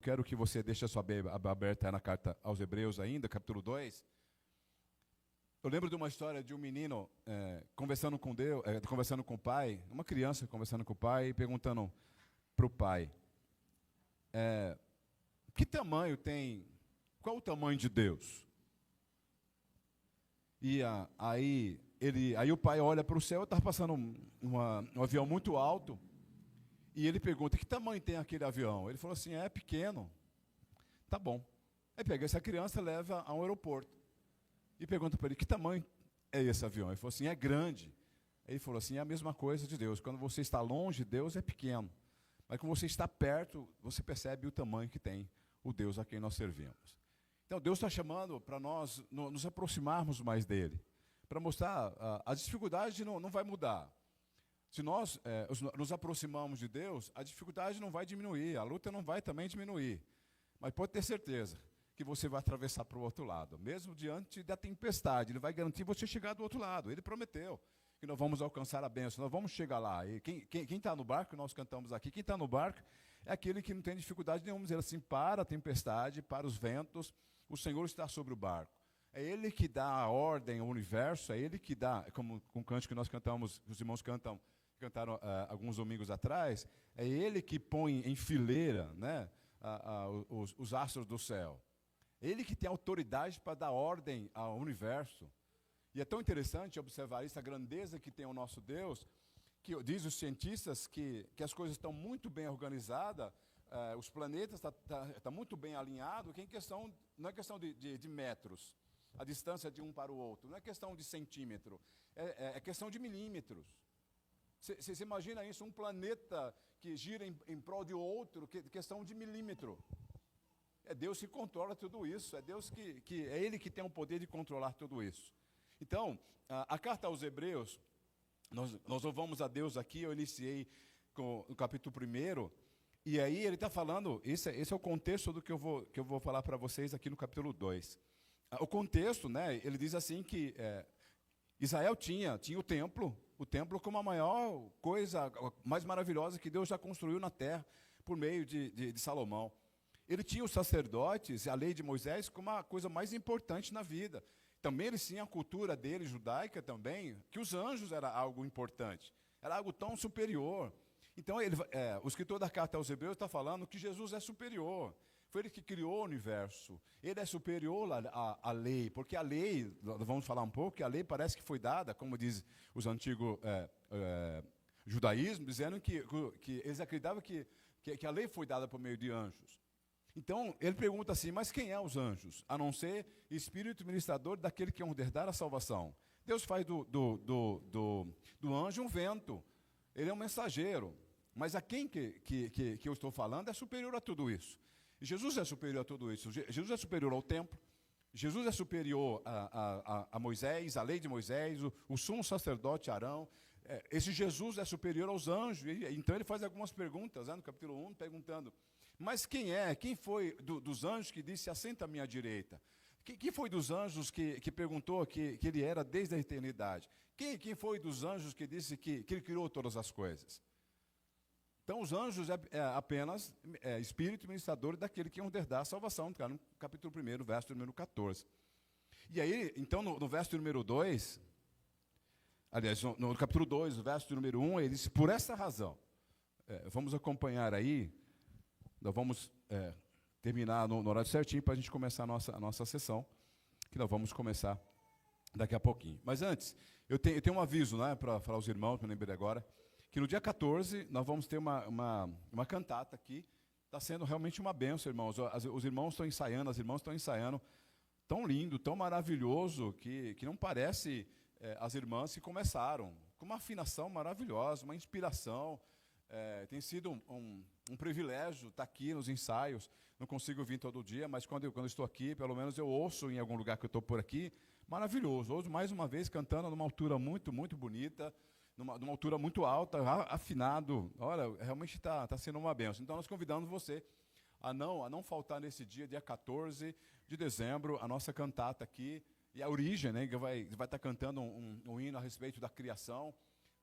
quero que você deixe a sua Bíblia aberta na carta aos Hebreus ainda, capítulo 2. Eu lembro de uma história de um menino conversando com Deus, conversando com o pai, uma criança conversando com o pai e perguntando para o pai, que tamanho tem, qual o tamanho de Deus? E aí o pai olha para o céu, estava passando um avião muito alto, e ele pergunta, que tamanho tem aquele avião? Ele falou assim, é pequeno. Tá bom. Aí pega essa criança, leva a um aeroporto, e pergunta para ele, que tamanho é esse avião? Ele falou assim, é grande. Ele falou assim, é a mesma coisa de Deus, quando você está longe, Deus é pequeno. Mas quando você está perto, você percebe o tamanho que tem o Deus a quem nós servimos. Então, Deus está chamando para nós nos aproximarmos mais dele, para mostrar as dificuldades não vai mudar. Se nós nos aproximamos de Deus, a dificuldade não vai diminuir, a luta não vai também diminuir. Mas pode ter certeza que você vai atravessar para o outro lado. Mesmo diante da tempestade, Ele vai garantir você chegar do outro lado. Ele prometeu que nós vamos alcançar a bênção, nós vamos chegar lá. E quem está no barco, nós cantamos aqui, quem está no barco é aquele que não tem dificuldade nenhuma, dizer assim, para a tempestade, para os ventos, o Senhor está sobre o barco. É Ele que dá a ordem ao universo, é Ele que dá, como com o cântico que nós cantamos, os irmãos cantaram alguns domingos atrás, é Ele que põe em fileira, né, os astros do céu. É Ele que tem autoridade para dar ordem ao universo. E é tão interessante observar isso, a grandeza que tem o nosso Deus, que diz os cientistas que as coisas estão muito bem organizadas, os planetas estão muito bem alinhados, que não é questão de metros, a distância de um para o outro, não é questão de centímetro, é questão de milímetros. Você imagina isso, um planeta que gira em prol de outro, questão de milímetro. É Deus que controla tudo isso, é Deus é Ele que tem o poder de controlar tudo isso. Então, a carta aos Hebreus, nós louvamos a Deus aqui, eu iniciei com o capítulo 1, e aí ele está falando, esse é o contexto do que eu vou falar para vocês aqui no capítulo 2. O contexto, né, ele diz assim que Israel tinha o templo como a maior coisa, mais maravilhosa que Deus já construiu na terra, por meio de Salomão. Ele tinha os sacerdotes, a lei de Moisés, como a coisa mais importante na vida. Também eles tinham a cultura dele, judaica também, que os anjos era algo importante, era algo tão superior. Então, o escritor da carta aos Hebreus está falando que Jesus é superior. Foi Ele que criou o universo. Ele é superior à lei, porque a lei, vamos falar um pouco, que a lei parece que foi dada, como diz os antigos judaísmos, dizendo que eles acreditavam que a lei foi dada por meio de anjos. Então, ele pergunta assim, mas quem é os anjos? A não ser espírito ministrador daquele que herdar a salvação. Deus faz do anjo um vento. Ele é um mensageiro. Mas a quem que eu estou falando é superior a tudo isso. Jesus é superior a tudo isso. Jesus é superior ao templo. Jesus é superior a Moisés, a lei de Moisés, o sumo sacerdote Arão. Esse Jesus é superior aos anjos. Então ele faz algumas perguntas, no capítulo 1, perguntando, mas quem foi dos anjos que disse, assenta à minha direita? Quem foi dos anjos que perguntou que ele era desde a eternidade? Quem foi dos anjos que disse que ele criou todas as coisas? Então, os anjos é apenas espírito ministrador daquele que herdar a salvação, está no capítulo 1, verso número 14. E aí, então, no verso número 2, aliás, no capítulo 2, verso número 1, ele diz, por essa razão, vamos acompanhar aí, nós vamos terminar no horário certinho para a gente começar a nossa sessão, que nós vamos começar daqui a pouquinho. Mas antes, eu tenho um aviso, né, para falar aos irmãos, me lembrei agora, que no dia 14 nós vamos ter uma cantata aqui. Está sendo realmente uma bênção, irmãos. Os irmãos estão ensaiando, as irmãs estão ensaiando. Tão lindo, tão maravilhoso, que não parece as irmãs que começaram. Com uma afinação maravilhosa, uma inspiração. Tem sido um privilégio estar aqui nos ensaios. Não consigo vir todo dia, mas quando eu estou aqui, pelo menos eu ouço em algum lugar que eu estou por aqui. Maravilhoso. Ouço mais uma vez cantando numa altura muito, muito bonita. Numa altura muito alta, afinado. Olha, realmente está sendo uma bênção. Então, nós convidamos você a não faltar nesse dia 14 de dezembro, a nossa cantata aqui, e a origem, né, que vai estar cantando um hino a respeito da criação.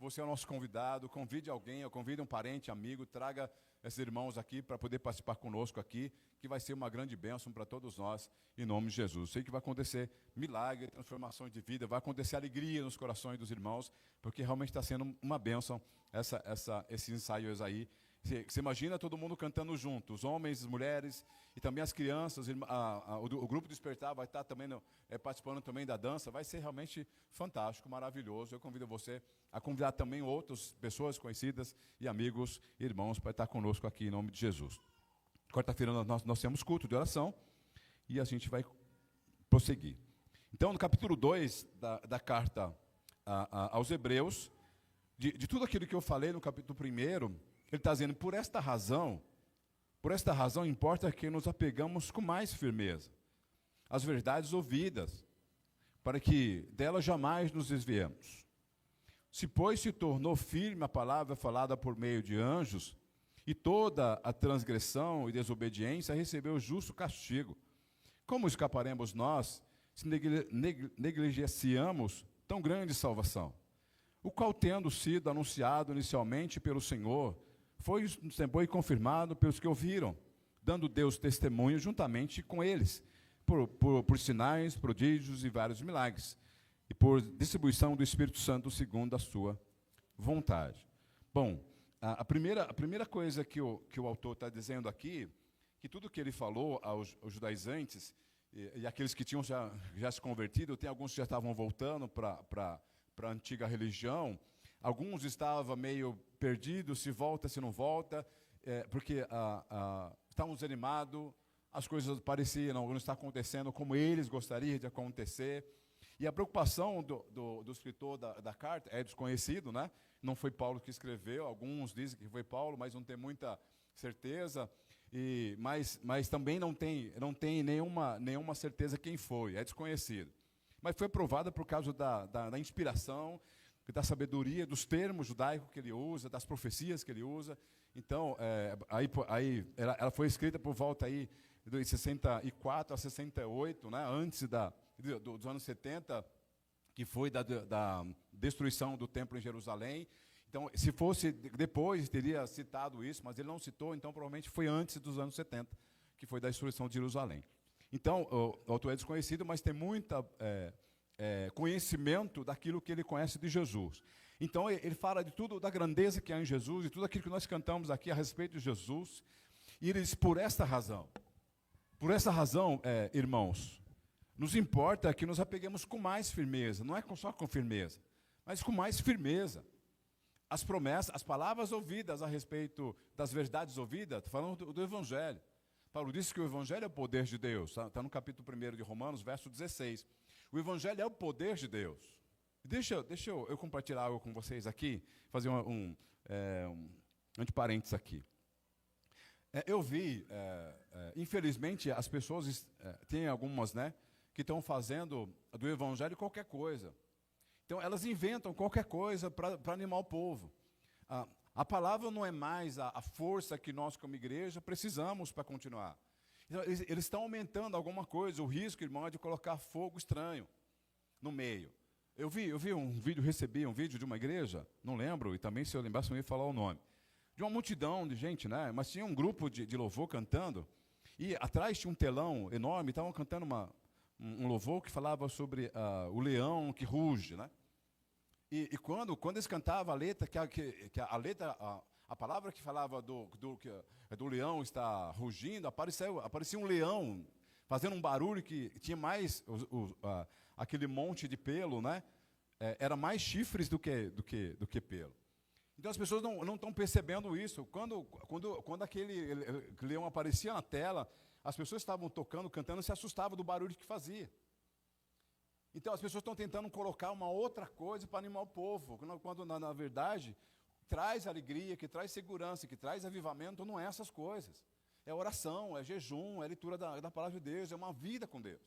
você é o nosso convidado, convide alguém, ou convide um parente, amigo, traga esses irmãos aqui para poder participar conosco aqui, que vai ser uma grande bênção para todos nós, em nome de Jesus. Sei que vai acontecer milagre, transformações de vida, vai acontecer alegria nos corações dos irmãos, porque realmente está sendo uma bênção esses ensaios aí. Você imagina todo mundo cantando junto, os homens, as mulheres e também as crianças, o grupo Despertar vai estar também participando também da dança, vai ser realmente fantástico, maravilhoso. Eu convido você a convidar também outras pessoas conhecidas e amigos, irmãos, para estar conosco aqui em nome de Jesus. Quarta-feira nós temos culto de oração e a gente vai prosseguir. Então, no capítulo 2 da carta aos Hebreus, de tudo aquilo que eu falei no capítulo 1, ele está dizendo, por esta razão importa que nos apegamos com mais firmeza às verdades ouvidas, para que delas jamais nos desviemos. Se, pois, se tornou firme a palavra falada por meio de anjos, e toda a transgressão e desobediência recebeu justo castigo, como escaparemos nós, se negligenciamos tão grande salvação? O qual, tendo sido anunciado inicialmente pelo Senhor, foi confirmado pelos que ouviram, dando Deus testemunho juntamente com eles, por sinais, prodígios e vários milagres, e por distribuição do Espírito Santo segundo a sua vontade. Bom, a primeira coisa que o autor está dizendo aqui, que tudo que ele falou aos judaizantes, e aqueles que tinham já se convertido, tem alguns que já estavam voltando para a antiga religião, alguns estavam meio perdidos, se volta, se não volta, porque estavam desanimados, as coisas pareciam não estar acontecendo como eles gostariam de acontecer. E a preocupação do escritor da carta é desconhecido, né? Não foi Paulo que escreveu, alguns dizem que foi Paulo, mas não tem muita certeza, mas também não tem nenhuma certeza quem foi, é desconhecido. Mas foi provada por causa da inspiração, da sabedoria, dos termos judaicos que ele usa, das profecias que ele usa. Então, ela foi escrita por volta aí de 64 a 68, né, antes dos anos 70, que foi da destruição do templo em Jerusalém. Então, se fosse depois, teria citado isso, mas ele não citou, então provavelmente foi antes dos anos 70, que foi da destruição de Jerusalém. Então, o autor é desconhecido, mas tem muita conhecimento daquilo que ele conhece de Jesus. Então, ele fala de tudo, da grandeza que há em Jesus, e tudo aquilo que nós cantamos aqui a respeito de Jesus, e ele diz, por esta razão, irmãos, nos importa que nos apeguemos com mais firmeza, não é só com firmeza, mas com mais firmeza. As promessas, as palavras ouvidas a respeito das verdades ouvidas, falando do Evangelho. Paulo disse que o Evangelho é o poder de Deus, está no capítulo 1 de Romanos, verso 16. O Evangelho é o poder de Deus. Deixa eu compartilhar algo com vocês aqui, fazer entre parênteses aqui. Eu vi, infelizmente, as pessoas, tem algumas, né, que estão fazendo do Evangelho qualquer coisa. Então, elas inventam qualquer coisa para animar o povo. A palavra não é mais a força que nós, como igreja, precisamos para continuar. Então, eles estão aumentando alguma coisa, o risco, irmão, é de colocar fogo estranho no meio. Eu vi recebi um vídeo de uma igreja, não lembro, e também se eu lembrasse eu ia falar o nome, de uma multidão de gente, né? Mas tinha um grupo de louvor cantando, e atrás tinha um telão enorme, estavam cantando um louvor que falava sobre o leão que ruge, né? E quando eles cantavam a letra, a palavra que falava do leão está rugindo, aparecia um leão fazendo um barulho que tinha mais aquele monte de pelo, né? Era mais chifres do que pelo. Então as pessoas não estão percebendo isso. Quando aquele leão aparecia na tela, as pessoas estavam tocando, cantando, se assustavam do barulho que fazia. Então as pessoas estão tentando colocar uma outra coisa para animar o povo, quando na verdade traz alegria, que traz segurança, que traz avivamento, não é essas coisas. É oração, é jejum, é leitura da palavra de Deus, é uma vida com Deus.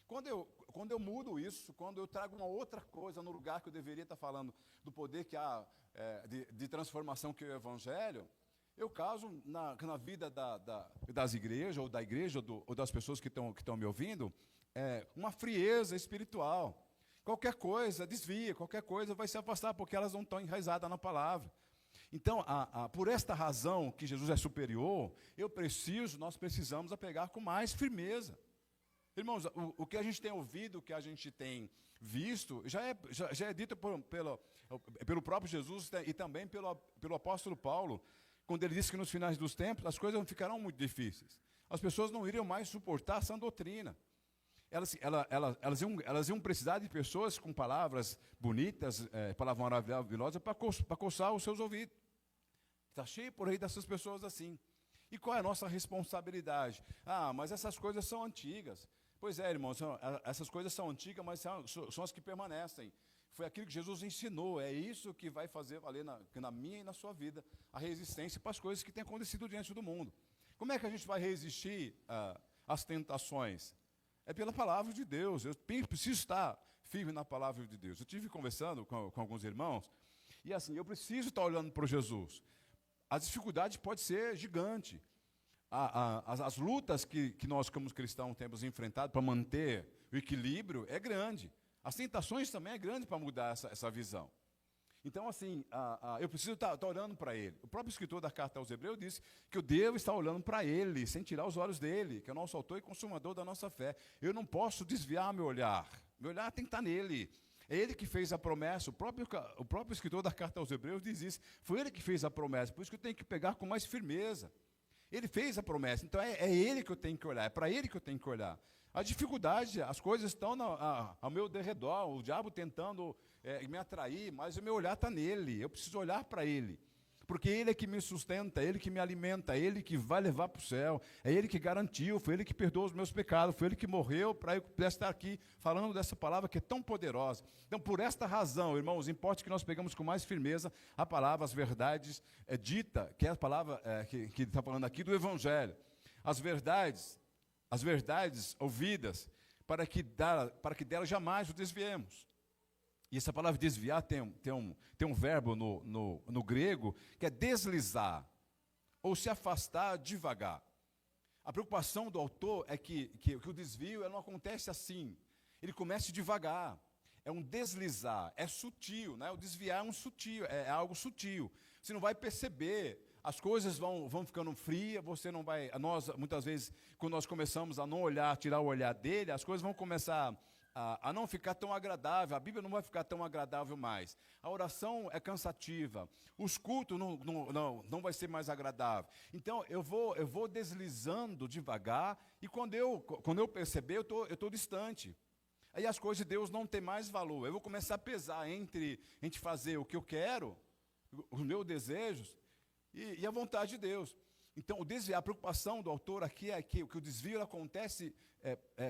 Quando eu mudo isso, quando eu trago uma outra coisa no lugar que eu deveria estar falando do poder que há de transformação que é o Evangelho, eu causo na vida das igrejas, ou da igreja, ou das pessoas que estão me ouvindo, uma frieza espiritual. Qualquer coisa desvia, qualquer coisa vai se afastar, porque elas não estão enraizadas na palavra. Então, por esta razão que Jesus é superior, nós precisamos apegar com mais firmeza. Irmãos, o que a gente tem ouvido, o que a gente tem visto, já é dito pelo próprio Jesus e também pelo apóstolo Paulo, quando ele disse que nos finais dos tempos as coisas ficarão muito difíceis. As pessoas não iriam mais suportar essa doutrina. Elas iam precisar de pessoas com palavras bonitas, palavras maravilhosas, para coçar os seus ouvidos. Está cheio por aí dessas pessoas assim. E qual é a nossa responsabilidade? Mas essas coisas são antigas. Pois é, irmãos, essas coisas são antigas, mas são as que permanecem. Foi aquilo que Jesus ensinou, é isso que vai fazer valer na minha e na sua vida a resistência para as coisas que têm acontecido diante do mundo. Como é que a gente vai resistir às tentações? É pela palavra de Deus. Eu preciso estar firme na palavra de Deus. Eu estive conversando com alguns irmãos, e assim, eu preciso estar olhando para Jesus. As dificuldades podem ser gigantes. As lutas que nós, como cristãos, temos enfrentado para manter o equilíbrio é grande. As tentações também é grande para mudar essa visão. Então, assim, eu preciso estar olhando para ele. O próprio escritor da carta aos Hebreus disse que eu devo estar olhando para ele, sem tirar os olhos dele, que é o nosso autor e consumador da nossa fé. Eu não posso desviar meu olhar. Meu olhar tem que estar nele. É ele que fez a promessa. O próprio escritor da carta aos Hebreus diz isso. Foi ele que fez a promessa. Por isso que eu tenho que pegar com mais firmeza. Ele fez a promessa. Então é ele que eu tenho que olhar. É para ele que eu tenho que olhar. A dificuldade, as coisas estão ao meu derredor. O diabo tentando me atrair, mas o meu olhar está nele. Eu preciso olhar para ele. Porque ele é que me sustenta, ele que me alimenta, ele que vai levar para o céu, é ele que garantiu, foi ele que perdoou os meus pecados, foi ele que morreu para eu pudesse estar aqui falando dessa palavra que é tão poderosa. Então, por esta razão, irmãos, importa que nós pegamos com mais firmeza a palavra, as verdades dita, que é a palavra que está falando aqui do Evangelho. As verdades ouvidas, para que delas jamais o desviemos. E essa palavra desviar tem um verbo no grego que é deslizar, ou se afastar devagar. A preocupação do autor é que o desvio não acontece assim. Ele começa devagar. É um deslizar, é sutil, né? O desviar é algo sutil. Você não vai perceber, as coisas vão ficando frias, você não vai. Muitas vezes, quando nós começamos a não olhar, tirar o olhar dele, as coisas vão começar a não ficar tão agradável, a Bíblia não vai ficar tão agradável mais. A oração é cansativa, os cultos não vai ser mais agradável. Então eu vou deslizando devagar, e quando eu perceber, eu estou distante. Aí as coisas de Deus não têm mais valor. Eu vou começar a pesar entre fazer o que eu quero, os meus desejos, e a vontade de Deus. Então a preocupação do autor aqui é que o desvio acontece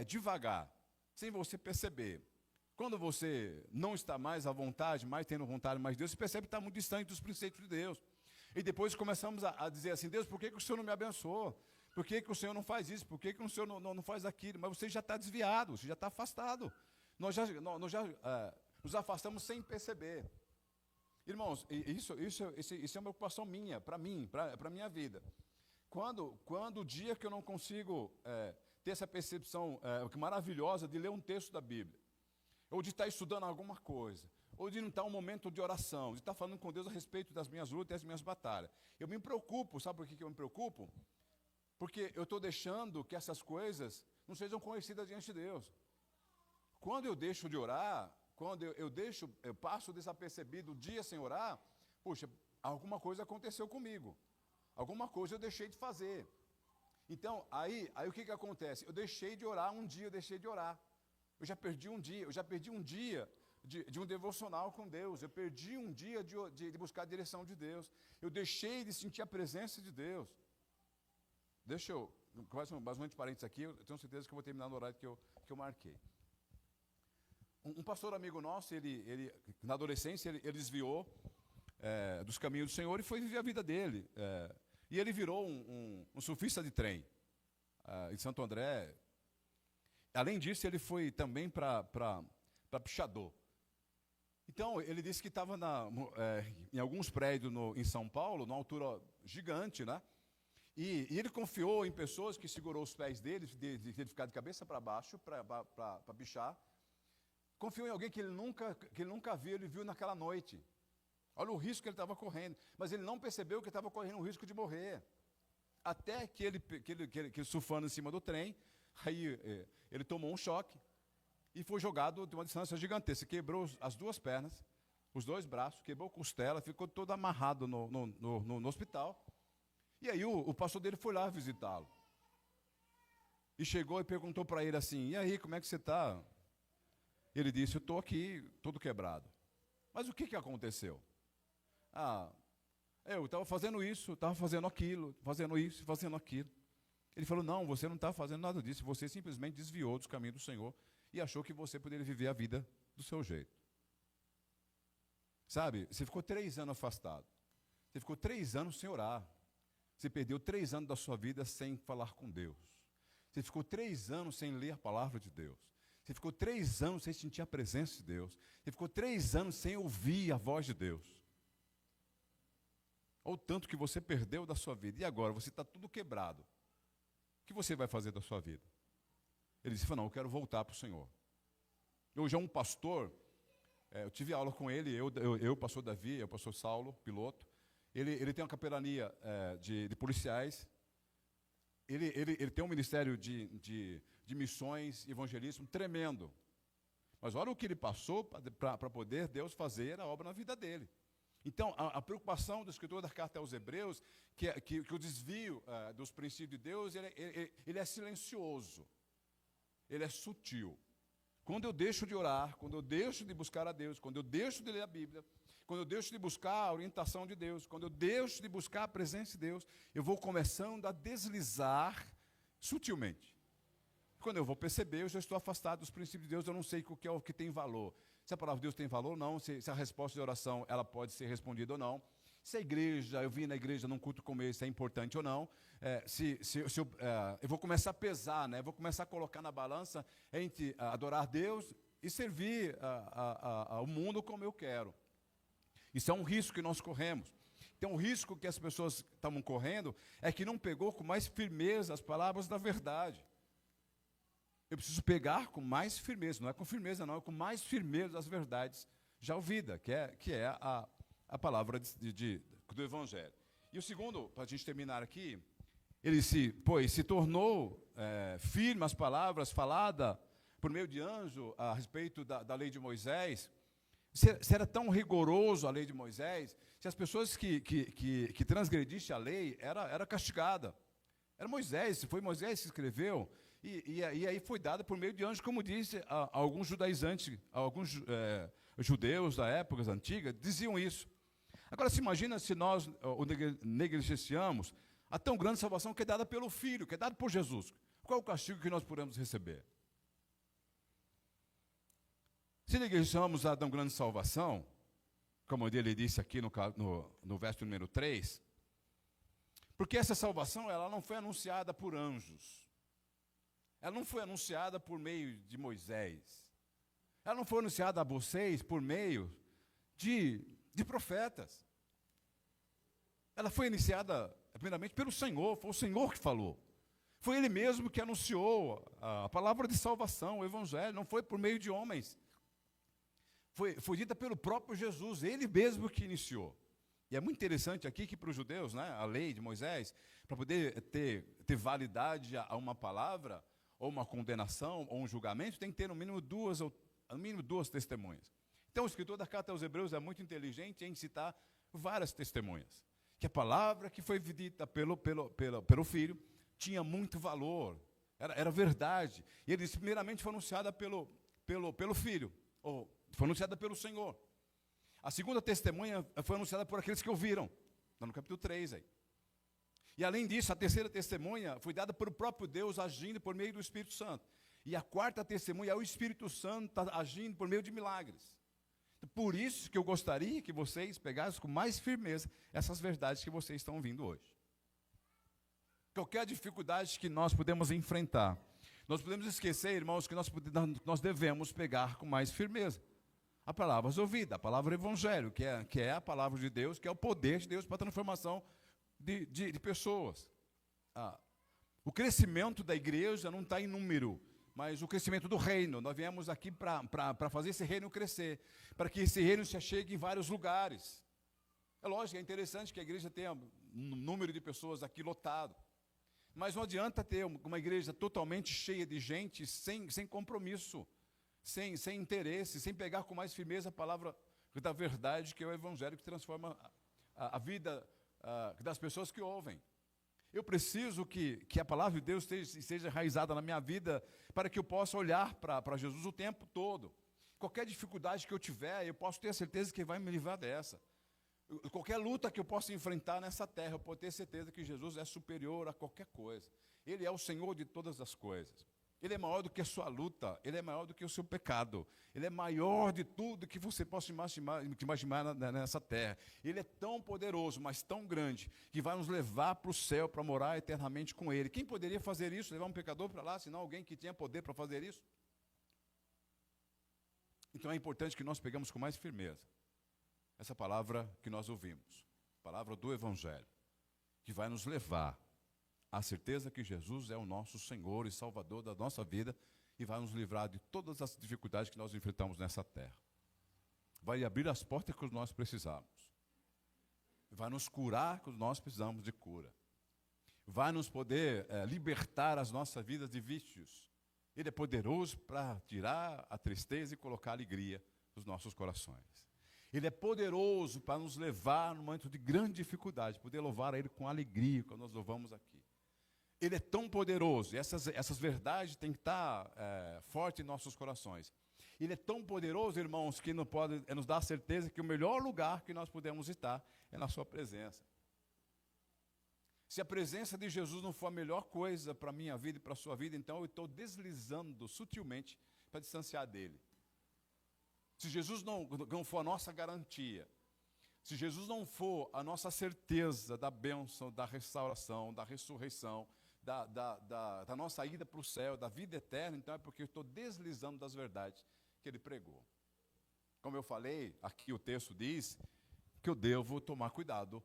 devagar, sem você perceber. Quando você não está mais à vontade, mais tendo vontade mais de Deus, você percebe que está muito distante dos princípios de Deus. E depois começamos a dizer assim: Deus, por que o Senhor não me abençoa? Por que o Senhor não faz isso? Por que o Senhor não faz aquilo? Mas você já está desviado, você já está afastado. Nós já nos afastamos sem perceber. Irmãos, isso é uma preocupação minha, para a minha vida. Quando o dia que eu não consigo ter essa percepção maravilhosa de ler um texto da Bíblia, ou de estar estudando alguma coisa, ou de não estar um momento de oração, de estar falando com Deus a respeito das minhas lutas e das minhas batalhas, eu me preocupo. Sabe por que eu me preocupo? Porque eu estou deixando que essas coisas não sejam conhecidas diante de Deus. Quando eu deixo de orar, quando eu passo desapercebido o dia sem orar, puxa, alguma coisa aconteceu comigo, alguma coisa eu deixei de fazer. Então, aí o que acontece? Eu deixei de orar um dia, eu já perdi um dia de um devocional com Deus, eu perdi um dia de buscar a direção de Deus, eu deixei de sentir a presença de Deus. Deixa eu, mais um parênteses aqui, eu tenho certeza que eu vou terminar no horário que eu marquei. Um pastor amigo nosso, ele na adolescência, ele desviou dos caminhos do Senhor e foi viver a vida dele. E ele virou um surfista de trem em Santo André. Além disso, ele foi também para pichador. Então, ele disse que estava em alguns prédios em São Paulo, numa altura gigante, né? E ele confiou em pessoas que segurou os pés dele, de ele ficar de cabeça para baixo, para pichar. Confiou em alguém que ele nunca viu, ele viu naquela noite. Olha o risco que ele estava correndo. Mas ele não percebeu que estava correndo o risco de morrer. Até que ele surfando em cima do trem, aí ele tomou um choque e foi jogado de uma distância gigantesca. Quebrou as duas pernas, os dois braços, quebrou a costela, ficou todo amarrado no hospital. E aí o pastor dele foi lá visitá-lo. E chegou e perguntou para ele assim, e aí, como é que você está? Ele disse, eu estou aqui, todo quebrado. Mas o que aconteceu? Eu estava fazendo isso, estava fazendo aquilo, fazendo isso, fazendo aquilo. Ele falou, não, você não está fazendo nada disso, você simplesmente desviou dos caminhos do Senhor e achou que você poderia viver a vida do seu jeito. Sabe, você ficou 3 anos afastado, você ficou 3 anos sem orar, você perdeu 3 anos da sua vida sem falar com Deus. Você ficou 3 anos sem ler a palavra de Deus. Você ficou 3 anos sem sentir a presença de Deus. Você ficou 3 anos sem ouvir a voz de Deus. Olha o tanto que você perdeu da sua vida. E agora, você está tudo quebrado. O que você vai fazer da sua vida? Ele disse, não, eu quero voltar para o Senhor. Hoje é um pastor, eu tive aula com ele, eu pastor Davi, o pastor Saulo, piloto. Ele tem uma capelania de policiais. Ele tem um ministério de missões, evangelismo tremendo. Mas olha o que ele passou para poder Deus fazer a obra na vida dele. Então, a preocupação do escritor da carta aos Hebreus, que o desvio dos princípios de Deus, ele é silencioso, ele é sutil. Quando eu deixo de orar, quando eu deixo de buscar a Deus, quando eu deixo de ler a Bíblia, quando eu deixo de buscar a orientação de Deus, quando eu deixo de buscar a presença de Deus, eu vou começando a deslizar sutilmente. Quando eu vou perceber, eu já estou afastado dos princípios de Deus, eu não sei o que é o que tem valor. Se a palavra de Deus tem valor ou não, se a resposta de oração ela pode ser respondida ou não. Se a igreja, eu vim na igreja num culto como esse, é importante ou não. Eu vou começar a pesar, né? Vou começar a colocar na balança entre adorar Deus e servir ao mundo como eu quero. Isso é um risco que nós corremos. Então, o risco que as pessoas estavam correndo é que não pegou com mais firmeza as palavras da verdade. Eu preciso pegar com mais firmeza, não é com firmeza não, é com mais firmeza as verdades já ouvidas, que é a palavra do Evangelho. E o segundo, para a gente terminar aqui, ele se tornou firme as palavras faladas por meio de anjo a respeito da lei de Moisés. Se era tão rigoroso a lei de Moisés, se as pessoas que transgredissem a lei, era castigada. Era Moisés, foi Moisés que escreveu, e aí foi dada por meio de anjos, como disse alguns judaizantes, alguns judeus da época antiga, diziam isso. Agora, se imagina se nós negligenciamos a tão grande salvação que é dada pelo Filho, que é dada por Jesus. Qual é o castigo que nós podemos receber? Se negligenciamos a tão grande salvação, como ele disse aqui no verso número 3, porque essa salvação ela não foi anunciada por anjos. Ela não foi anunciada por meio de Moisés. Ela não foi anunciada a vocês por meio de profetas. Ela foi iniciada, primeiramente, pelo Senhor. Foi o Senhor que falou. Foi Ele mesmo que anunciou a palavra de salvação, o Evangelho. Não foi por meio de homens. Foi dita pelo próprio Jesus. Ele mesmo que iniciou. E é muito interessante aqui que para os judeus, né, a lei de Moisés, para poder ter validade a uma palavra, ou uma condenação, ou um julgamento, tem que ter no mínimo duas testemunhas. Então o escritor da carta aos Hebreus é muito inteligente em citar várias testemunhas. Que a palavra que foi dita pelo Filho tinha muito valor, era verdade. E ele disse, primeiramente foi anunciada pelo Filho, ou foi anunciada pelo Senhor. A segunda testemunha foi anunciada por aqueles que ouviram, está no capítulo 3 aí. E além disso, a terceira testemunha foi dada pelo próprio Deus agindo por meio do Espírito Santo. E a quarta testemunha é o Espírito Santo agindo por meio de milagres. Por isso que eu gostaria que vocês pegassem com mais firmeza essas verdades que vocês estão ouvindo hoje. Qualquer dificuldade que nós podemos enfrentar, nós podemos esquecer, irmãos, que nós devemos pegar com mais firmeza a palavra ouvida, a palavra evangelho, que é a palavra de Deus, que é o poder de Deus para a transformação de pessoas. O crescimento da igreja não está em número, mas o crescimento do reino. Nós viemos aqui para fazer esse reino crescer, para que esse reino se achegue em vários lugares. É lógico, é interessante que a igreja tenha um número de pessoas aqui lotado, mas não adianta ter uma igreja totalmente cheia de gente, sem compromisso, sem interesse, sem pegar com mais firmeza a palavra da verdade, que é o evangelho que transforma a vida das pessoas que ouvem. Eu preciso que a palavra de Deus esteja enraizada na minha vida, para que eu possa olhar para Jesus o tempo todo. Qualquer dificuldade que eu tiver, eu posso ter a certeza que Ele vai me livrar dessa. Qualquer luta que eu possa enfrentar nessa terra, eu posso ter certeza que Jesus é superior a qualquer coisa. Ele é o Senhor de todas as coisas. Ele é maior do que a sua luta, Ele é maior do que o seu pecado. Ele é maior de tudo que você possa imaginar nessa terra. Ele é tão poderoso, mas tão grande, que vai nos levar para o céu para morar eternamente com Ele. Quem poderia fazer isso? Levar um pecador para lá, senão alguém que tinha poder para fazer isso? Então é importante que nós pegamos com mais firmeza essa palavra que nós ouvimos, palavra do Evangelho, que vai nos levar à certeza que Jesus é o nosso Senhor e Salvador da nossa vida e vai nos livrar de todas as dificuldades que nós enfrentamos nessa terra. Vai abrir as portas que nós precisamos. Vai nos curar quando nós precisamos de cura. Vai nos poder libertar as nossas vidas de vícios. Ele é poderoso para tirar a tristeza e colocar alegria nos nossos corações. Ele é poderoso para nos levar num momento de grande dificuldade, poder louvar a Ele com alegria, quando nós louvamos aqui. Ele é tão poderoso, e essas verdades têm que estar fortes em nossos corações. Ele é tão poderoso, irmãos, que nos dá a certeza que o melhor lugar que nós podemos estar é na sua presença. Se a presença de Jesus não for a melhor coisa para a minha vida e para a sua vida, então eu estou deslizando sutilmente para distanciar dele. Se Jesus não for a nossa garantia, se Jesus não for a nossa certeza da bênção, da restauração, da ressurreição, da nossa ida para o céu, da vida eterna, então é porque eu estou deslizando das verdades que Ele pregou. Como eu falei, aqui o texto diz que eu devo tomar cuidado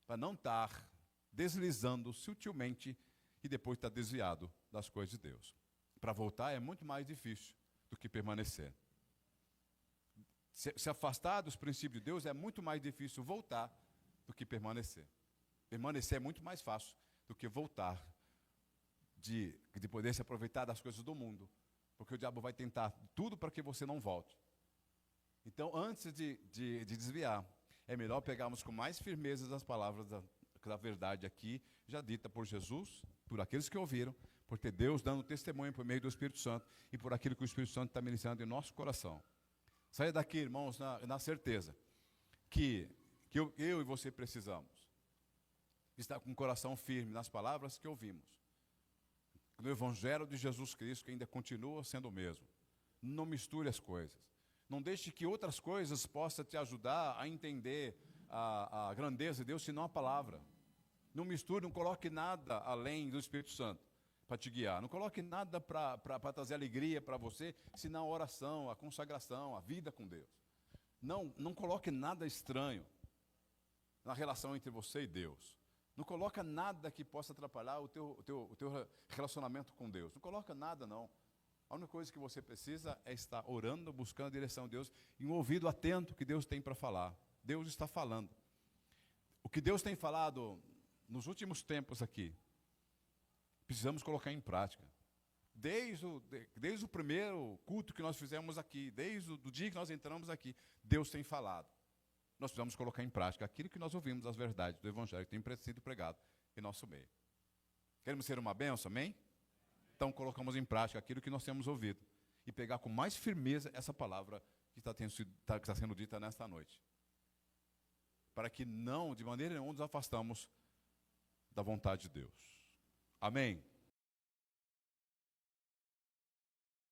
para não estar deslizando sutilmente e depois estar desviado das coisas de Deus. Para voltar é muito mais difícil do que permanecer. Se afastar dos princípios de Deus é muito mais difícil voltar do que permanecer. Permanecer é muito mais fácil do que voltar, de poder se aproveitar das coisas do mundo, porque o diabo vai tentar tudo para que você não volte. Então, antes de desviar, é melhor pegarmos com mais firmeza as palavras da verdade aqui, já dita por Jesus, por aqueles que ouviram, por ter Deus dando testemunho por meio do Espírito Santo e por aquilo que o Espírito Santo está ministrando em nosso coração. Saia daqui, irmãos, na certeza que eu e você precisamos estar com o coração firme nas palavras que ouvimos, no Evangelho de Jesus Cristo, que ainda continua sendo o mesmo. Não misture as coisas. Não deixe que outras coisas possam te ajudar a entender a grandeza de Deus, senão a palavra. Não misture, não coloque nada além do Espírito Santo para te guiar. Não coloque nada para trazer alegria para você, senão a oração, a consagração, a vida com Deus. Não coloque nada estranho na relação entre você e Deus. Não coloca nada que possa atrapalhar o teu relacionamento com Deus. Não coloca nada, não. A única coisa que você precisa é estar orando, buscando a direção de Deus e um ouvido atento que Deus tem para falar. Deus está falando. O que Deus tem falado nos últimos tempos aqui, precisamos colocar em prática. Desde o primeiro culto que nós fizemos aqui, desde o dia que nós entramos aqui, Deus tem falado. Nós precisamos colocar em prática aquilo que nós ouvimos, as verdades do Evangelho que tem sido pregado em nosso meio. Queremos ser uma bênção, amém? Então colocamos em prática aquilo que nós temos ouvido e pegar com mais firmeza essa palavra que está sendo dita nesta noite. Para que não, de maneira nenhuma, nos afastamos da vontade de Deus. Amém?